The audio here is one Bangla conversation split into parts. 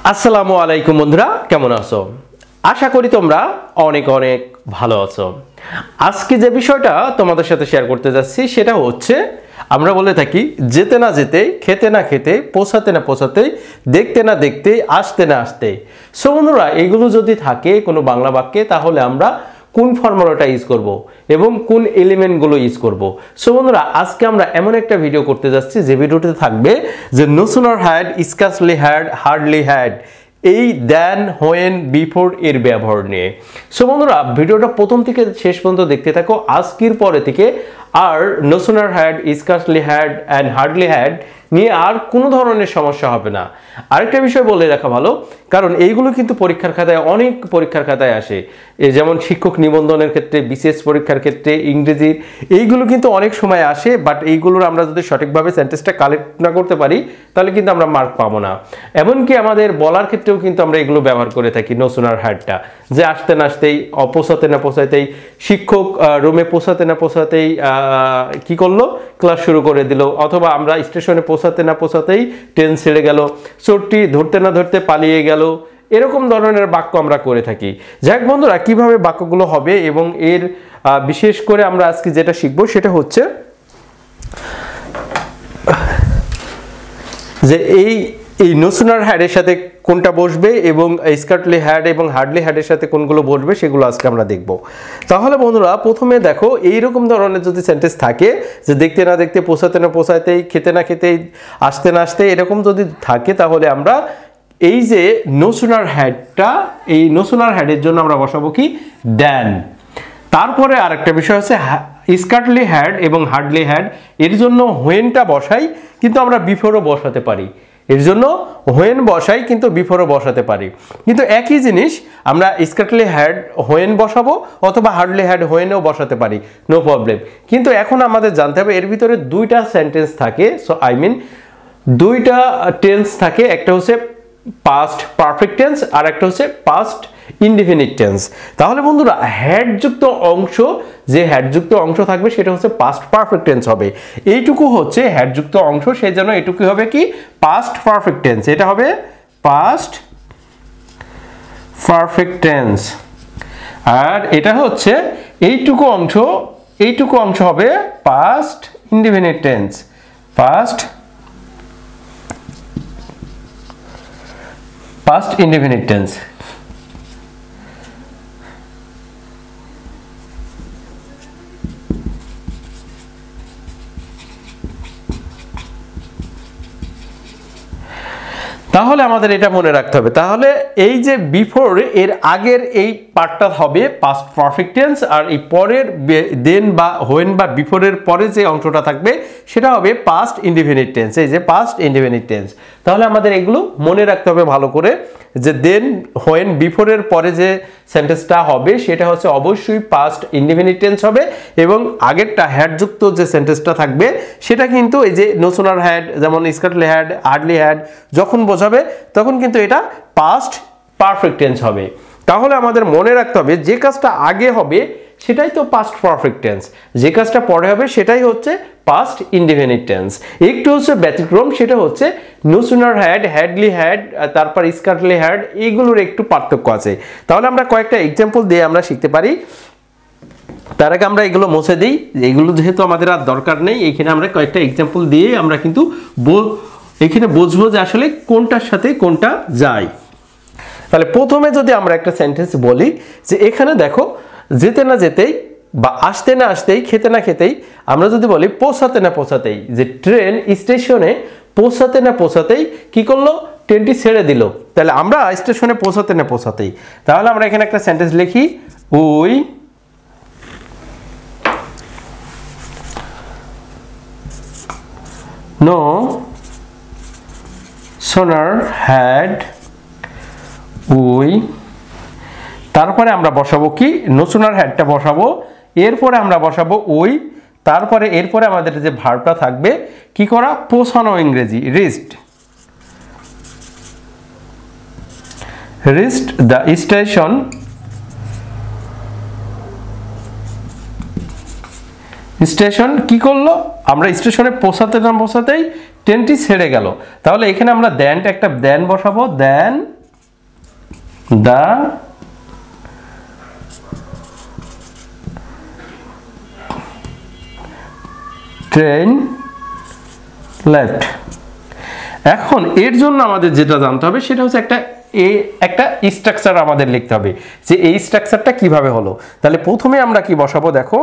আসসালামু আলাইকুম বন্ধুরা, কেমন আছো? আশা করি তোমরা অনেক অনেক ভালো আছো। আজকে যে বিষয়টা তোমাদের সাথে শেয়ার করতে যাচ্ছি সেটা হচ্ছে, আমরা বলে থাকি যেতে না যেতে, খেতে না খেতে, পৌঁছাতে না পৌঁছাতে, দেখতে না দেখতে, আসতে না আসতে। সো বন্ধুরা, এগুলো যদি থাকে কোনো বাংলা বাক্যে, তাহলে আমরা কোন ফর্মুলাটা ইউজ করব এবং কোন এলিমেন্টগুলো ইউজ করব। সো বন্ধুরা, আজকে আমরা এমন একটা ভিডিও করতে যাচ্ছি যে ভিডিওতে থাকবে যে no sooner had, scarcely had, hardly had, এই দেন, হোয়েন, বিফোর এর ব্যবহার নিয়ে। সো বন্ধুরা, ভিডিওটা প্রথম থেকে শেষ পর্যন্ত দেখতে থাকো। আজকের পরে থেকে আর no sooner had, scarcely had and hardly had নিয়ে আর কোনো ধরনের সমস্যা হবে না। আরেকটা বিষয় বলে রাখা ভালো, কারণ এইগুলো কিন্তু পরীক্ষার খাতায়, অনেক পরীক্ষার খাতায় আসে। যেমন শিক্ষক নিবন্ধনের ক্ষেত্রে, বিসিএস পরীক্ষার ক্ষেত্রে, ইংরেজির, এইগুলো কিন্তু অনেক সময় আসে। বাট এইগুলোর আমরা যদি সঠিকভাবে সেন্টেন্সটা কালেক্ট না করতে পারি, তাহলে কিন্তু আমরা মার্ক পাবো না। এমনকি আমাদের বলার ক্ষেত্রেও কিন্তু আমরা এগুলো ব্যবহার করে থাকি, নো সুনার হ্যাডটা, যে আসতে না আসতেই, পৌঁছাতে না পৌঁছাতেই, শিক্ষক রুমে পৌঁছাতে না পৌঁছাতেই কি করলো, ক্লাস শুরু করে দিল, অথবা আমরা স্টেশনে পৌঁছাতে না পৌঁছাতেই ট্রেন ছেড়ে গেল, চোরটি ধরতে না ধরতে পালিয়ে গেল। এরকম ধরনের বাক্য আমরা করে থাকি। যাক বন্ধুরা, কিভাবে বাক্যগুলো হবে এবং এর বিশেষ করে আমরা আজকে যেটা শিখবো সেটা হচ্ছে যে এই নো সুনার হ্যাডের সাথে কোনটা বসবে এবং স্কার্টলি হ্যাড এবং হার্ডলি হ্যাডের সাথে কোনগুলো বসবে সেগুলো আজকে আমরা দেখব। তাহলে বন্ধুরা, প্রথমে দেখো, এইরকম ধরনের যদি সেন্টেন্স থাকে যে দেখতে না দেখতে, পৌঁছাতে না পৌঁছাতেই, খেতে না খেতেই, আসতে না আসতে, এরকম যদি থাকে, তাহলে আমরা এই যে নো সুনার হ্যাডটা, এই নো সুনার হ্যাডের জন্য আমরা বসাবো কি, দেন। তারপরে আরেকটা বিষয় হচ্ছে স্কার্টলি হ্যাড এবং হার্ডলি হ্যাড, এর জন্য হোয়েনটা বসাই, কিন্তু আমরা বিফোরও বসাতে পারি। এর জন্য হোয়েন বসাই, কিন্তু বিফোরও বসাতে পারি। কিন্তু একই জিনিস আমরা স্কার্টলি হ্যাড হোয়েন বসাবো, অথবা হার্ডলি হ্যাড হোয়েনও বসাতে পারি, নো প্রবলেম। কিন্তু এখন আমাদের জানতে হবে এর ভিতরে দুইটা সেন্টেন্স থাকে, সো আই মিন দুইটা টেন্স থাকে। একটা হচ্ছে পাস্ট পারফেক্ট টেন্স আর একটা হচ্ছে পাস্ট ইনডিফিনিট টেন্স। তাহলে বন্ধুরা, হ্যাডযুক্ত অংশ, যে হ্যাডযুক্ত অংশ থাকবে সেটা হচ্ছে পাস্ট পারফেক্ট টেন্স হবে। এইটুকু হচ্ছে হ্যাডযুক্ত অংশ, সেই জন্য এটুকু হবে কি, পাস্ট পারফেক্ট টেন্স। এটা হবে পাস্ট পারফেক্ট টেন্স। আর এটা হচ্ছে এইটুকু অংশ হবে past indefinite tense, past indefinite tense. তাহলে আমাদের এটা মনে রাখতে হবে। তাহলে এই যে বিফোর, এর আগের এই পার্টটা হবে পাস্ট পারফেক্ট টেন্স, আর এই পরের দেন বা হোয়েন বা বিফোরের পরে যে অংশটা থাকবে সেটা হবে পাস্ট ইনডিফিনিট টেন্স। এই যে পাস্ট ইনডিফিনিট টেন্স, তাহলে আমাদের এগুলো মনে রাখতে হবে ভালো করে, যে দেন, হোয়েন, বিফোরের পরে যে সেন্টেন্সটা হবে সেটা হচ্ছে অবশ্যই পাস্ট ইনডিফিনিট টেন্স হবে, এবং আগেরটা হ্যাডযুক্ত যে সেন্টেন্সটা থাকবে সেটা কিন্তু এই যে নো সুনার হ্যাড, যেমন স্কার্টলি হ্যাড, হার্ডলি হ্যাড যখন বোঝাবে তখন কিন্তু এটা পাস্ট পারফেক্ট টেন্স হবে। তাহলে আমাদের মনে রাখতে হবে যে কাজটা আগে হবে সেটাই তো পাস্ট পারফেক্ট টেন্স, যে কাজটা পরে হবে সেটাই হচ্ছে পাস্ট ইনডিফিনিট টেন্স। একটু হচ্ছে ব্যতিক্রম, সেটা হচ্ছে no sooner had, hardly had, তারপর স্কার্টলি হ্যাড, এইগুলোর একটু পার্থক্য আছে। তাহলে আমরা কয়েকটা এক্সাম্পল দিয়ে আমরা শিখতে পারি। তার আগে আমরা এগুলো মুছে দিই, এগুলো যেহেতু আমাদের আর দরকার নেই। এখানে আমরা কয়েকটা এক্সাম্পল দিয়ে আমরা কিন্তু এখানে বুঝবো যে আসলে কোনটার সাথে কোনটা যায়। তাহলে প্রথমে যদি আমরা একটা সেন্টেন্স বলি, যে এখানে দেখো, যেতে না যেতেই বা আসতে না আসতেই, খেতে না খেতেই, আমরা যদি বলি পৌঁছাতে না পৌঁছাতেই, যে ট্রেন স্টেশনে পৌঁছাতে না পৌঁছাতেই কি করলো, ট্রেনটি ছেড়ে দিল। তাহলে আমরা স্টেশনে পৌঁছাতে না পৌঁছাতেই, তাহলে আমরা এখানে একটা সেন্টেন্স লিখি, ওই নো সুনার হ্যাড উই, তারপরে আমরা বসাবো কি, নো সুনার হ্যাডটা বসাবো, এরপরে আমরা বসাবো ওই, তারপরে এরপরে আমাদের যে ভার্বটা থাকবে কি করা, পৌঁছানো, ইংরেজি রিস্ট দ্য স্টেশন, স্টেশন কি করলো, আমরা স্টেশনে পৌঁছাতে না পৌঁছাতেই 10টি ছেড়ে গেল, তাহলে এখানে আমরা দেনটা একটা দেন বসাবো, দেন দা ট্রেন লেফট। এখন এর জন্য আমাদের যেটা জানতে হবে সেটা হচ্ছে একটা স্ট্রাকচার আমাদের লিখতে হবে, যে এই স্ট্রাকচারটা কিভাবে হলো। তাহলে প্রথমে আমরা কি বসাবো, দেখো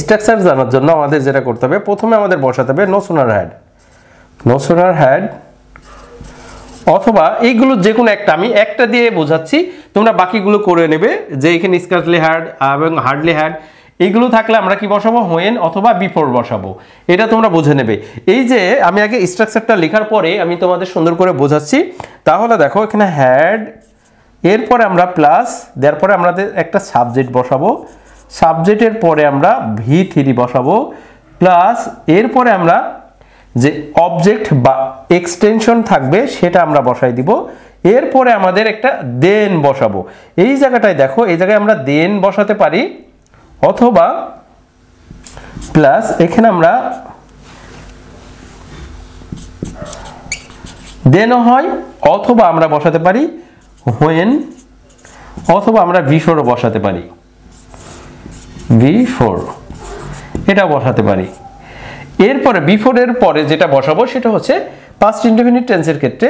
স্ট্রাকচার জানার জন্য আমাদের যেটা করতে হবে, প্রথমে আমাদের বসাতে হবে নো সোনার হ্যাড অথবা এইগুলো যে কোনো একটা, আমি একটা দিয়ে বোঝাচ্ছি, তোমরা বাকিগুলো করে নেবে, যে এখানে স্কার্টলি হ্যাড এবং হার্ডলি হ্যাড এইগুলো থাকলে আমরা কি বসাবো, হোয়েন অথবা বিফোর বসাবো, এটা তোমরা বুঝে নেবে। এই যে আমি আগে স্ট্রাকচারটা লেখার পরে আমি তোমাদের সুন্দর করে বোঝাচ্ছি। তাহলে দেখো এখানে হ্যাড, এরপরে আমরা প্লাস দেওয়ার পরে আমাদের একটা সাবজেক্ট বসাবো, সাবজেক্টের পরে আমরা V3 বসাবো, প্লাস এরপরে আমরা যে অবজেক্ট বা এক্সটেনশন থাকবে সেটা আমরা বসাই দিব, এরপরে আমাদের একটা দেন বসাবো। এই জায়গাটায় দেখো, এই জায়গায় আমরা দেন বসাতে পারি অথবা প্লাস এখানে আমরা দেনও হয়, অথবা আমরা বসাতে পারি হোয়েন, অথবা আমরা V4 বসাতে পারি, V4 এটা বসাতে পারি। এরপরে V4 এর পরে যেটা বসাবো সেটা হচ্ছে পাস্ট ইনডেফিনিট টেন্সের ক্ষেত্রে,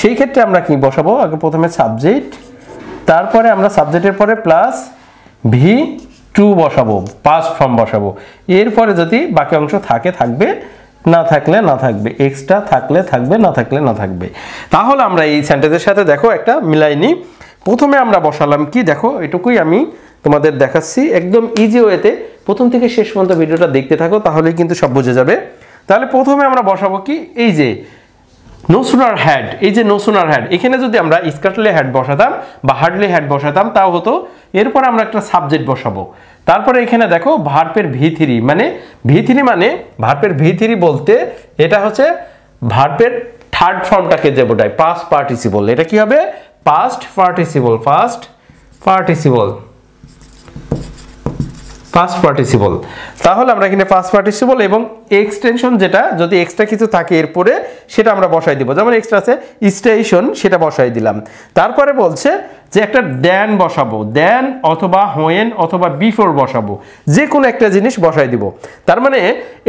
সেই ক্ষেত্রে আমরা কি বসাবো, আগে প্রথমে সাবজেক্ট, তারপরে আমরা সাবজেক্টের পরে প্লাস V2 বসাবো, পাস্ট ফর্ম বসাবো, এরপরে যদি বাকি অংশ থাকে থাকবে, না থাকলে না থাকবে, এক্সট্রা থাকলে থাকবে, না থাকলে না থাকবে। তাহলে আমরা এই সেন্টেন্সের সাথে দেখো একটা মিলাইনি। প্রথমে আমরা বসালাম কি, দেখো এটুকুই আমি তোমাদের দেখাচ্ছি একদম ইজি ওয়েতে, প্রথম থেকে শেষ পর্যন্ত ভিডিওটা দেখতে থাকো, তাহলেই কিন্তু সব বুঝে যাবে। তাহলে প্রথমে আমরা বসাবো কি, এই যে নো সোনার হ্যাড, এই যে নো সোনার হ্যাড, এখানে যদি আমরা স্কার্টলি হ্যাড বসাতাম বা হার্ডলি হ্যাড বসাতাম তাও হতো। এরপর আমরা একটা সাবজেক্ট বসাবো, তারপরে এখানে দেখো ভার্বের V3, মানে V3 মানে ভার্বের V3 বলতে এটা হচ্ছে ভার্বের থার্ড ফর্মটাকে যে বোঝায়, পাস্ট পার্টিসিপল। এটা কি হবে, পাস্ট পার্টিসিপল, পাস্ট পার্টিসিপল। তাহলে আমরা এখানে পাস্ট পার্টিসিপল এবং এক্সটেনশন, যেটা যদি এক্সট্রা কিছু থাকে এরপরে সেটা আমরা বসাই দিব, যেমন এক্সট্রা আছে স্টেশন, সেটা বসাই দিলাম। তারপরে বলছে যে একটা দেন বসাবো, দেন অথবা হোয়েন অথবা B4 বসাবো, যে কোনো একটা জিনিস বসাই দিব। তার মানে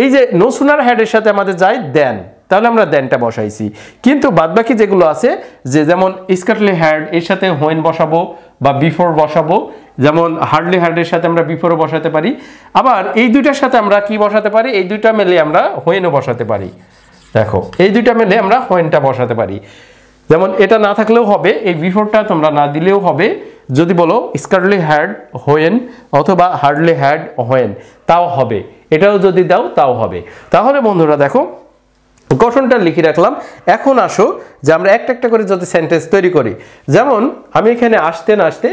এই যে নো সোনার হ্যাডের সাথে আমাদের যায় দেন, তাহলে আমরা দেনটা বসাইছি। কিন্তু বাদবাকি যেগুলো আছে, যে যেমন স্কার্টলি হ্যাড এর সাথে হোয়েন বসাবো বা B4 বসাবো, যেমন হার্ডলি হ্যাডের সাথে আমরা B4 বসাতে পারি, আবার এই দুইটার সাথে আমরা কি বসাতে পারি, এই দুইটা মিলে আমরা হোয়েনও বসাতে পারি। দেখো এই দুইটা মিলে আমরা হোয়েনটা বসাতে পারি। যেমন এটা না থাকলেও হবে, এই B4টা তোমরা না দিলেও হবে, যদি বলো স্কার্টলি হ্যাড হোয়েন অথবা হার্ডলি হ্যাড হোয়েন তাও হবে, এটাও যদি দাও তাও হবে। তাহলে বন্ধুরা দেখো গঠনটা লিখে রাখলাম। এখন আসো যে আমরা একটা একটা করে যদি সেন্টেন্স তৈরি করি, যেমন আমি এখানে আসতে না আসতে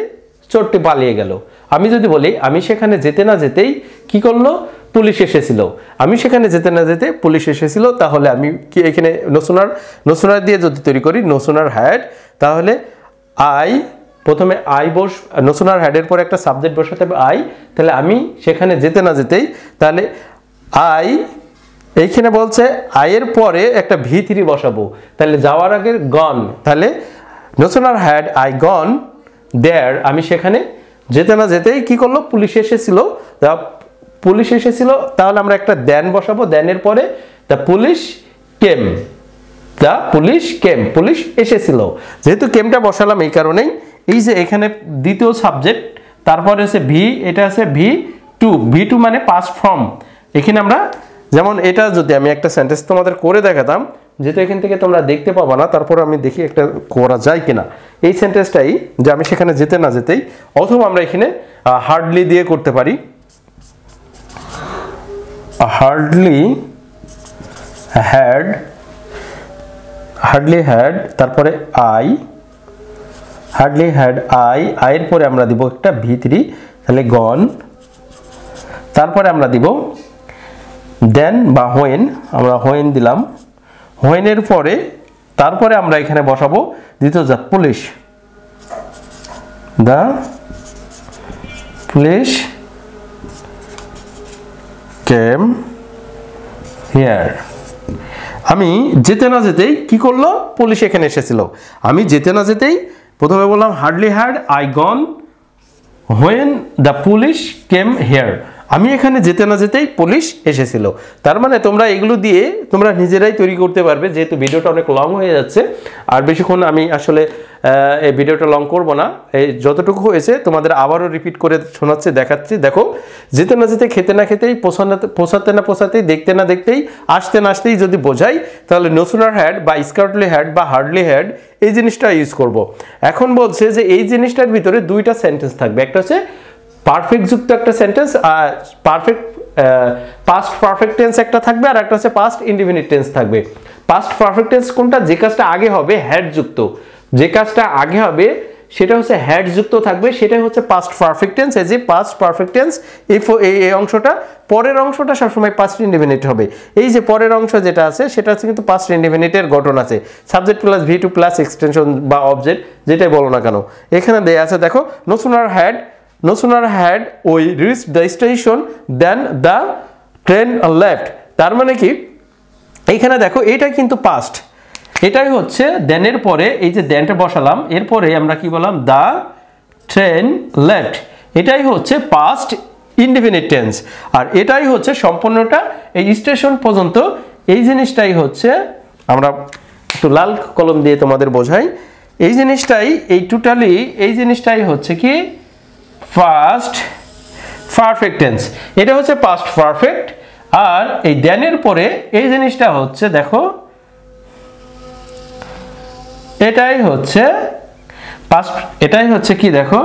চোরটি পালিয়ে গেল, আমি যদি বলি আমি সেখানে যেতে না যেতেই কি করলো, পুলিশ এসেছিল, আমি সেখানে যেতে না যেতে পুলিশ এসেছিল, তাহলে আমি কি এখানে নো সোনার দিয়ে যদি তৈরি করি নো সোনার হ্যাড, তাহলে আই, প্রথমে আই নো সোনার হ্যাডের পরে একটা সাবজেক্ট বসাতে হবে আই, তাহলে আমি সেখানে যেতে না যেতেই, তাহলে আই, এইখানে বলছে আয়ের পরে একটা V3 বসাবো, তাহলে যাওয়ার আগে গন, তাহলে নো সোনার হ্যাড আই গন দেয়ার, আমি সেখানে যেতে না যেতেই কি করলো, পুলিশ এসেছিল, তাহলে আমরা একটা দেন বসাবো, দেনের পরে দ্য পুলিশ কেম, পুলিশ এসেছিল। যেহেতু কেমটা বসালাম এই কারণেই, এই যে এখানে দ্বিতীয় সাবজেক্ট, তারপরে হচ্ছে এটা আছে V2 মানে পাস্ট ফর্ম। এখানে আমরা যেমন এটা যদি আমি একটা সেন্টেন্স তোমাদের করে দেখাতাম, যেহেতু এখান থেকে তোমরা দেখতে পাবা না, তারপর আমি দেখি একটা করা যায় কিনা। এই সেন্টেন্সটাই যে আমি সেখানে যেতে না যেতেই, অথবা আমরা এখানে হার্ডলি দিয়ে করতে পারি, হার্ডলি হ্যাড, তারপরে হার্ডলি হ্যাড আইয়ের পরে আমরা দিব একটা V3, তাহলে গন, তারপরে আমরা দিব দেন বা হোয়েন, আমরা হোয়েন দিলাম, হোয়েনের পরে তারপরে আমরা এখানে বসাবো দ্বিতীয় যা police, the police came here. আমি যেতে না যেতেই কি করলো, পুলিশ এখানে এসেছিল। আমি যেতে না যেতেই প্রথমে বললাম hardly had I gone when the police came here. আমি এখানে যেতে না যেতেই পুলিশ এসেছিল। তার মানে তোমরা এগুলো দিয়ে তোমরা নিজেরাই তৈরি করতে পারবে, যেহেতু ভিডিওটা অনেক লং হয়ে যাচ্ছে। আর বেশিক্ষণ আমি আসলে এই ভিডিওটা লং করব না, এই যতটুকু হয়েছে তোমাদের আবারও রিপিট করে শোনাচ্ছি, দেখাচ্ছি। দেখো, যেতে না যেতে, খেতে না খেতেই, পোষাতে না পোষাতেই, দেখতে না দেখতেই, আসতে না আসতেই যদি বোঝাই, তাহলে নো সুনার হ্যাড বা স্কার্টলি হ্যাড বা হার্ডলি হ্যাড এই জিনিসটা ইউজ করব। এখন বলছে যে এই জিনিসটার ভিতরে দুইটা সেন্টেন্স থাকবে, একটা হচ্ছে পারফেক্ট যুক্ত একটা sentence, perfect past perfect tense একটা থাকবে, আর একটা হচ্ছে পাস্ট ইনডিফিনিট টেন্স থাকবে। পাস্ট পারফেক্ট টেন্স কোনটা? যে কাজটা আগে হবে হ্যাড যুক্ত, যে কাজটা আগে হবে সেটা হচ্ছে হ্যাড যুক্ত থাকবে, সেটাই হচ্ছে পাস্ট পারফেক্ট টেন্স। এই যে পাস্ট পারফেক্ট টেন্স, এই অংশটা, পরের অংশটা সবসময় পাস্ট ইনডিফিনিট হবে। এই যে পরের অংশ যেটা আছে সেটা হচ্ছে কিন্তু পাস্ট ইনডিফিনিটের গঠন আছে, subject plus V two plus extension বা অবজেক্ট, যেটাই বলো না কেন। এখানে দেয়া আছে দেখো, no sooner had we reached the station than the train left। তার মানে কি, এইখানে দেখো এটা কিন্তু পাস্ট, এটাই হচ্ছে দেনের পরে এই যে দেনটা বসালাম, এরপরে আমরা কি বললাম, দ্য ট্রেন লেফট, এটাই হচ্ছে পাস্ট ইনডিফিনিট টেন্স। আর এটাই হচ্ছে সম্পূর্ণটা এই স্টেশন পর্যন্ত, এই জিনিসটাই হচ্ছে, আমরা একটু লাল কলম দিয়ে তোমাদের বোঝাই, এই জিনিসটাই, এই টোটালি এই জিনিসটাই হচ্ছে কি পাস্ট পারফেক্ট টেন্স। এটা হচ্ছে পাস্ট পারফেক্ট। আর এই দেনের পরে এই জিনিসটা হচ্ছে, দেখো এটাই হচ্ছে পাস্ট, এটাই হচ্ছে কি, দেখো